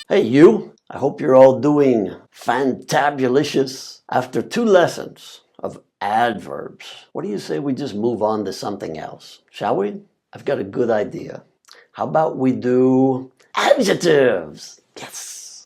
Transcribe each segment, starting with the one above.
Hey you, I hope you're all doing fantabulicious. After 2 lessons of adverbs, what do you say we just move on to something else? Shall we? I've got a good idea. How about we do adjectives? Yes!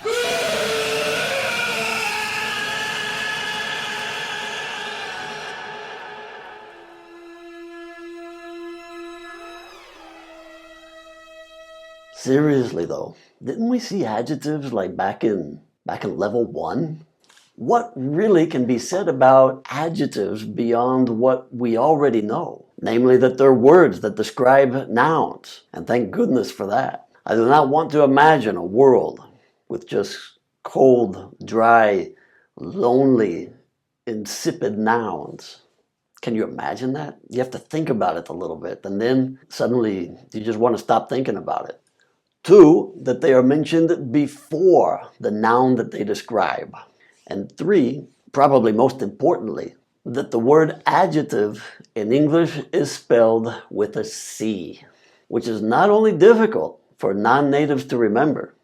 Seriously though, didn't we see adjectives like back in level 1? What really can be said about adjectives beyond what we already know? Namely that they're words that describe nouns, and thank goodness for that. I do not want to imagine a world with just cold, dry, lonely, insipid nouns. Can you imagine that? You have to think about it a little bit, and then suddenly you just want to stop thinking about it. 2, that they are mentioned before the noun that they describe. And 3, probably most importantly, that the word adjective in English is spelled with a C, which is not only difficult for non-natives to remember,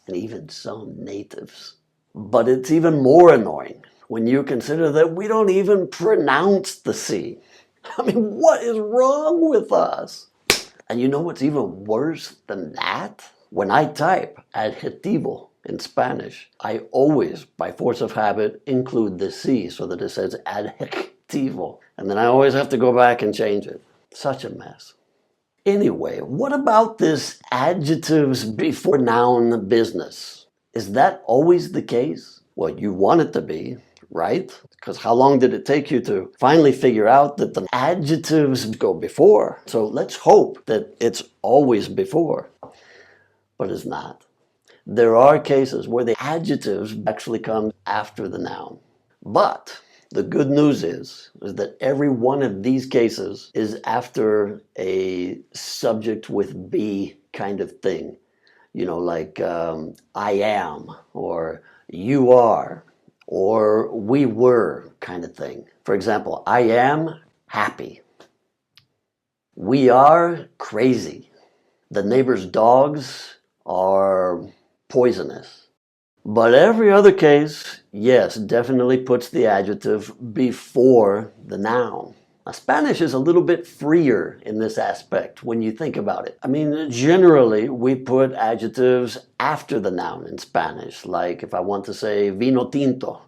and even some natives, but it's even more annoying when you consider that we don't even pronounce the C. I mean, what is wrong with us? And you know what's even worse than that? When I type adjetivo in Spanish, I always, by force of habit, include the C so that it says adjetivo. And then I always have to go back and change it. Such a mess. Anyway, what about this adjectives before noun business? Is that always the case? Well, you want it to be, right? Because how long did it take you to finally figure out that the adjectives go before? So let's hope that it's always before, but it's not. There are cases where the adjectives actually come after the noun. But the good news is that every one of these cases is after a subject with be kind of thing. You know, like I am, or you are, or we were kind of thing. For example, I am happy. We are crazy. The neighbor's dogs are poisonous. But every other case, yes, definitely puts the adjective before the noun. Now, Spanish is a little bit freer in this aspect when you think about it. I mean, generally, we put adjectives after the noun in Spanish. Like if I want to say vino tinto,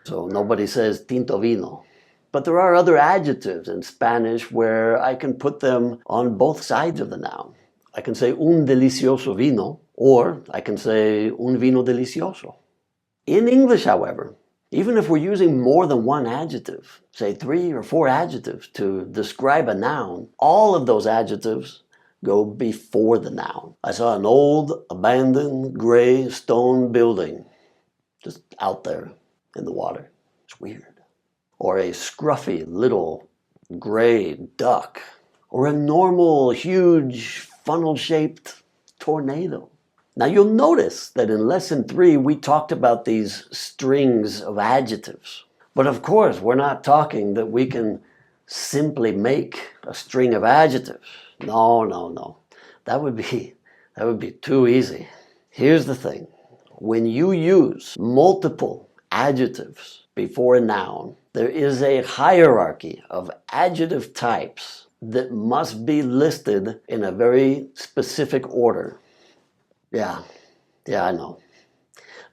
so nobody says tinto vino. But there are other adjectives in Spanish where I can put them on both sides of the noun. I can say un delicioso vino, or I can say un vino delicioso. In English, however, even if we're using more than one adjective, say 3 or 4 adjectives to describe a noun, all of those adjectives go before the noun. I saw an old, abandoned, gray stone building just out there in the water. It's weird. Or a scruffy little gray duck. Or a normal, huge, funnel-shaped tornado. Now you'll notice that in lesson 3 we talked about these strings of adjectives. But of course we're not talking that we can simply make a string of adjectives. No. That would be too easy. Here's the thing. When you use multiple adjectives before a noun, there is a hierarchy of adjective types that must be listed in a very specific order. Yeah, I know.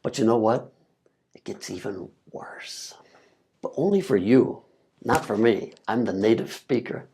But you know what? It gets even worse. But only for you, not for me. I'm the native speaker.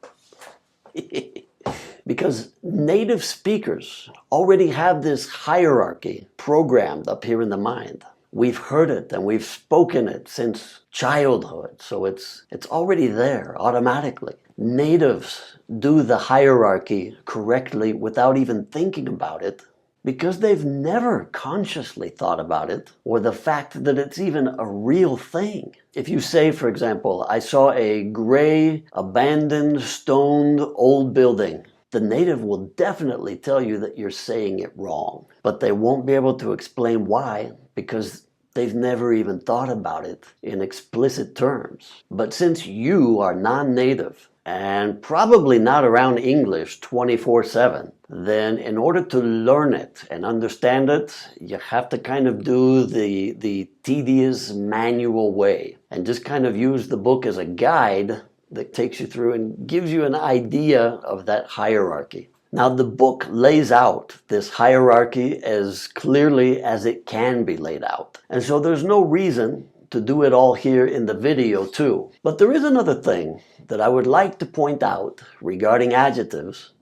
Because native speakers already have this hierarchy programmed up here in the mind. We've heard it and we've spoken it since childhood, so it's already there automatically. Natives do the hierarchy correctly without even thinking about it because they've never consciously thought about it or the fact that it's even a real thing. If you say, for example, I saw a gray, abandoned, stoned old building, the native will definitely tell you that you're saying it wrong, but they won't be able to explain why because they've never even thought about it in explicit terms. But since you are non-native and probably not around English 24/7, then in order to learn it and understand it, you have to kind of do the tedious manual way and just kind of use the book as a guide that takes you through and gives you an idea of that hierarchy. Now, the book lays out this hierarchy as clearly as it can be laid out. And so there's no reason to do it all here in the video too. But there is another thing that I would like to point out regarding adjectives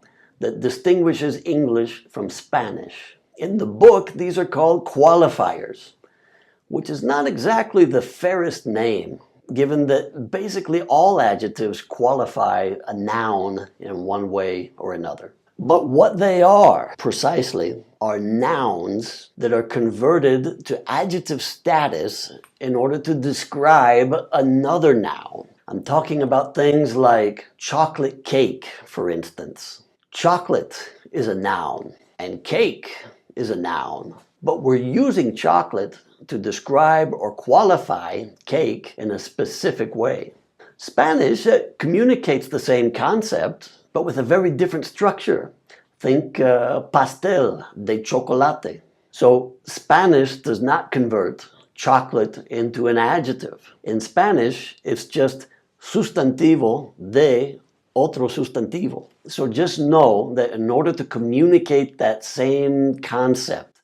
that distinguishes English from Spanish. In the book, these are called qualifiers, which is not exactly the fairest name, given that basically all adjectives qualify a noun in one way or another. But what they are, precisely, are nouns that are converted to adjective status in order to describe another noun. I'm talking about things like chocolate cake, for instance. Chocolate is a noun, and cake is a noun. But we're using chocolate to describe or qualify cake in a specific way. Spanish communicates the same concept, but with a very different structure. Think pastel de chocolate. So Spanish does not convert chocolate into an adjective. In Spanish, it's just sustantivo de otro sustantivo. So just know that in order to communicate that same concept,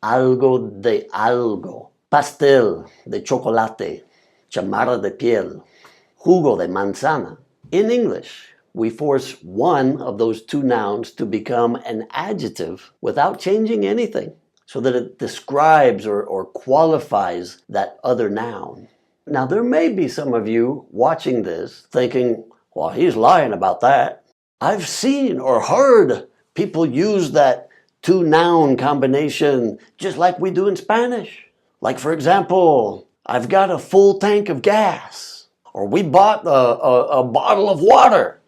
algo de algo, pastel de chocolate, chamarra de piel, jugo de manzana. In English, we force one of those two nouns to become an adjective without changing anything, so that it describes or qualifies that other noun. Now, there may be some of you watching this thinking, well, he's lying about that. I've seen or heard people use that two-noun combination just like we do in Spanish. Like, for example, I've got a full tank of gas, or we bought a bottle of water.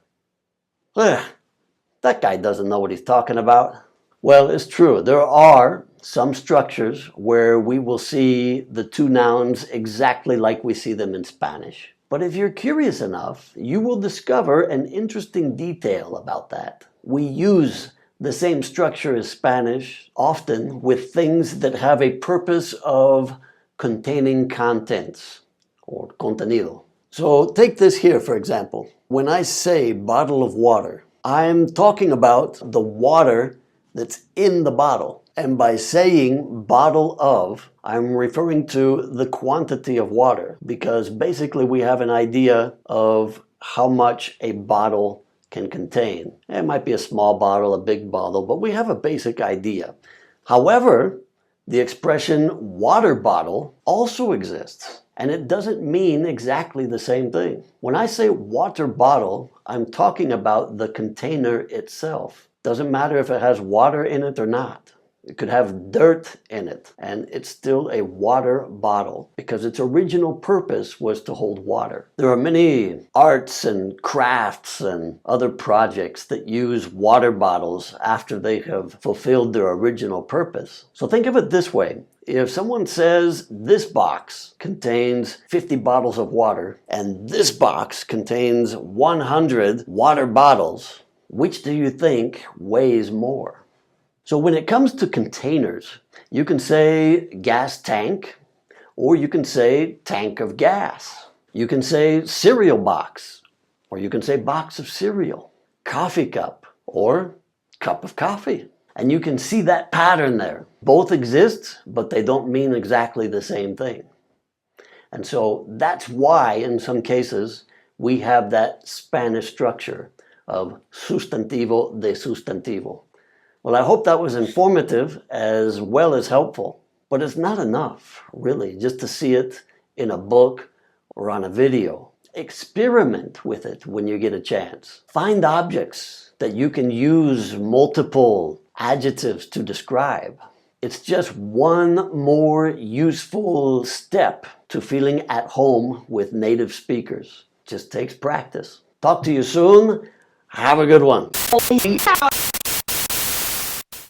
That guy doesn't know what he's talking about. Well, it's true. There are some structures where we will see the two nouns exactly like we see them in Spanish. But if you're curious enough, you will discover an interesting detail about that. We use the same structure as Spanish, often with things that have a purpose of containing contents, or contenido. So take this here, for example. When I say bottle of water, I'm talking about the water that's in the bottle. And by saying bottle of, I'm referring to the quantity of water, because basically we have an idea of how much a bottle can contain. It might be a small bottle, a big bottle, but we have a basic idea. However, the expression water bottle also exists, and it doesn't mean exactly the same thing. When I say water bottle, I'm talking about the container itself. Doesn't matter if it has water in it or not. It could have dirt in it, and it's still a water bottle because its original purpose was to hold water. There are many arts and crafts and other projects that use water bottles after they have fulfilled their original purpose. So think of it this way. If someone says this box contains 50 bottles of water and this box contains 100 water bottles, which do you think weighs more? So when it comes to containers, you can say gas tank, or you can say tank of gas. You can say cereal box, or you can say box of cereal, coffee cup, or cup of coffee. And you can see that pattern there. Both exist, but they don't mean exactly the same thing. And so that's why, in some cases, we have that Spanish structure of sustantivo de sustantivo. Well, I hope that was informative as well as helpful, but it's not enough, really, just to see it in a book or on a video. Experiment with it when you get a chance. Find objects that you can use multiple adjectives to describe. It's just one more useful step to feeling at home with native speakers. Just takes practice. Talk to you soon. Have a good one.